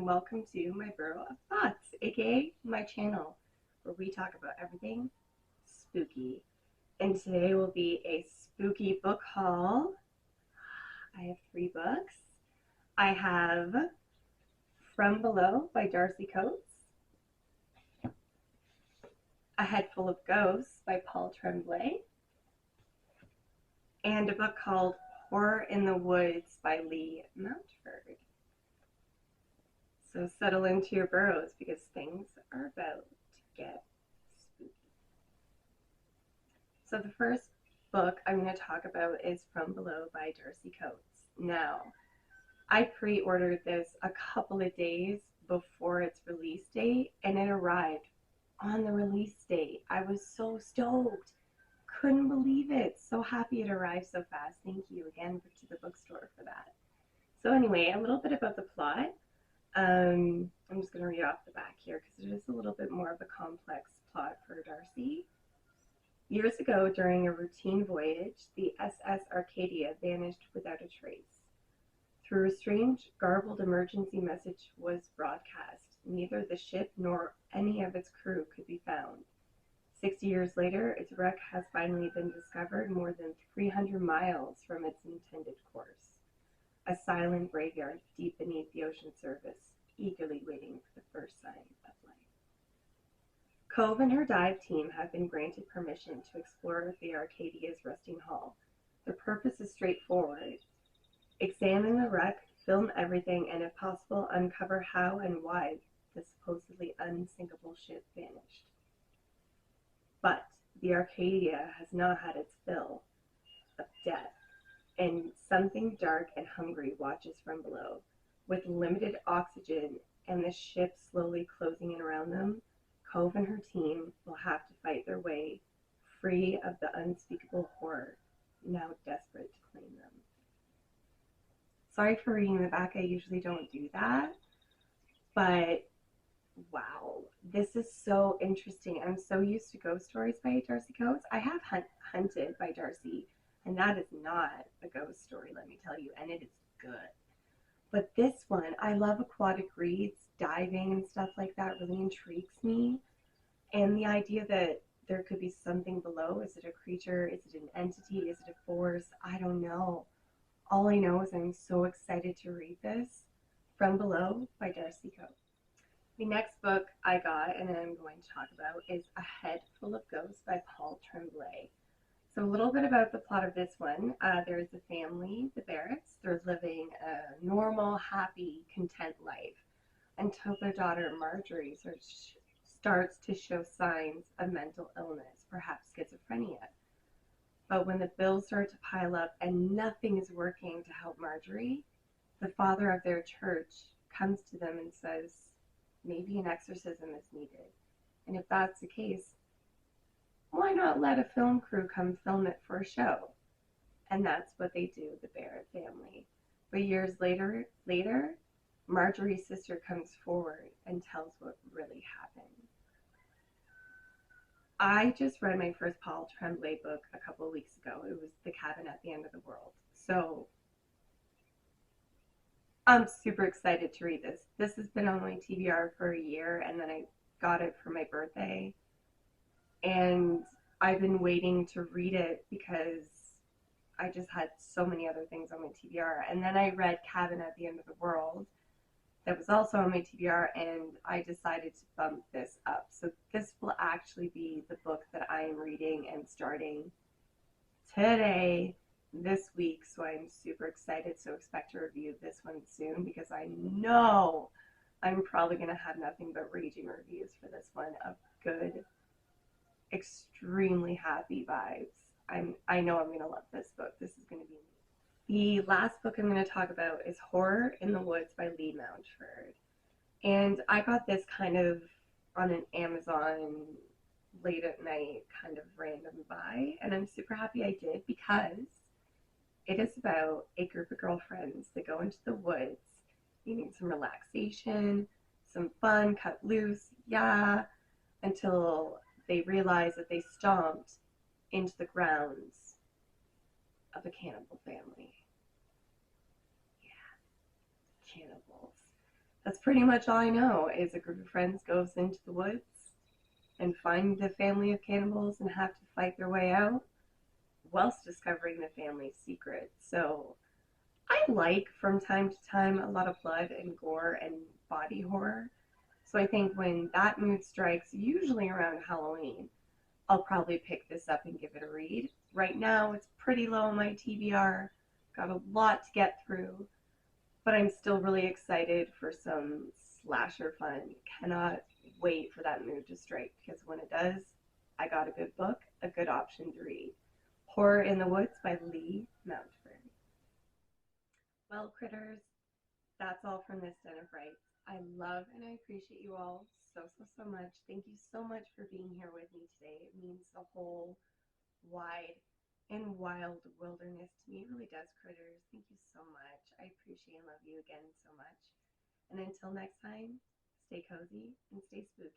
and welcome to my Burrow of Thoughts, aka my channel, where we talk about everything spooky. And today will be a spooky book haul. I have 3 books. I have From Below by Darcy Coates, A Head Full of Ghosts by Paul Tremblay, and a book called Horror in the Woods by Lee Mountford. So settle into your burrows because things are about to get spooky. So the first book I'm going to talk about is From Below by Darcy Coates. Now, I pre-ordered this a couple of days before its release date, and it arrived on the release date. I was so stoked. Couldn't believe it. So happy it arrived so fast. Thank you again to the bookstore for that. So anyway, a little bit about the plot. I'm just going to read off the back here because it is a little bit more of a complex plot for Darcy. Years ago, during a routine voyage, the SS Arcadia vanished without a trace. Through a strange, garbled emergency message was broadcast. Neither the ship nor any of its crew could be found. 60 years later, its wreck has finally been discovered more than 300 miles from its intended course. A silent graveyard deep beneath the ocean surface, eagerly waiting for the first sign of life. Cove and her dive team have been granted permission to explore the Arcadia's rusting hull. The purpose is straightforward. Examine the wreck, film everything, and if possible, uncover how and why the supposedly unsinkable ship vanished. But the Arcadia has not had its fill of death, and something dark and hungry watches from below. With limited oxygen and the ship slowly closing in around them, Cove and her team will have to fight their way free of the unspeakable horror, now desperate to claim them. Sorry for reading the back, I usually don't do that, but wow, this is so interesting. I'm so used to ghost stories by Darcy Coates. I have Hunted by Darcy, and that is not a ghost story, let me tell you, and it is good. But this one, I love aquatic reads, diving and stuff like that really intrigues me. And the idea that there could be something below, is it a creature, is it an entity, is it a force? I don't know. All I know is I'm so excited to read this. From Below by Darcy Coates. The next book I got and I'm going to talk about is A Head Full of Ghosts by Paul Tremblay. So a little bit about the plot of this one. There's a family, the Barretts. They're living a normal, happy, content life until their daughter Marjorie starts to show signs of mental illness, perhaps schizophrenia. But when the bills start to pile up and nothing is working to help Marjorie, the father of their church comes to them and says, maybe an exorcism is needed. And if that's the case, why not let a film crew come film it for a show? And that's what they do, the Barrett family. But years later, Marjorie's sister comes forward and tells what really happened. I just read my first Paul Tremblay book a couple of weeks ago. It was The Cabin at the End of the World. So I'm super excited to read this. This has been on my TBR for a year, and then I got it for my birthday. And I've been waiting to read it because I just had so many other things on my TBR. And then I read Cabin at the End of the World that was also on my TBR, and I decided to bump this up. So this will actually be the book that I am reading and starting today, this week. So I'm super excited. So expect to review this one soon because I know I'm probably going to have nothing but raging reviews for this one of good, extremely happy vibes. I know I'm going to love this book. This is going to be neat. The last book I'm going to talk about is Horror in the Woods by Lee Mountford. And I got this kind of on an Amazon late at night kind of random buy. And I'm super happy I did because it is about a group of girlfriends that go into the woods needing some relaxation, some fun, cut loose, until they realize that they stomped into the grounds of a cannibal family. Yeah, cannibals. That's pretty much all I know is a group of friends goes into the woods and find the family of cannibals and have to fight their way out whilst discovering the family's secrets. So I like from time to time a lot of blood and gore and body horror. So I think when that mood strikes, usually around Halloween, I'll probably pick this up and give it a read. Right now, it's pretty low on my TBR. Got a lot to get through, but I'm still really excited for some slasher fun. Cannot wait for that mood to strike because when it does, I got a good book, a good option to read. Horror in the Woods by Lee Mountford. Well, critters, that's all from this Den of Frights. I love and I appreciate you all so much. Thank you so much for being here with me today. It means the whole wide and wild wilderness to me. It really does, critters. Thank you so much. I appreciate and love you again so much. And until next time, stay cozy and stay spooky.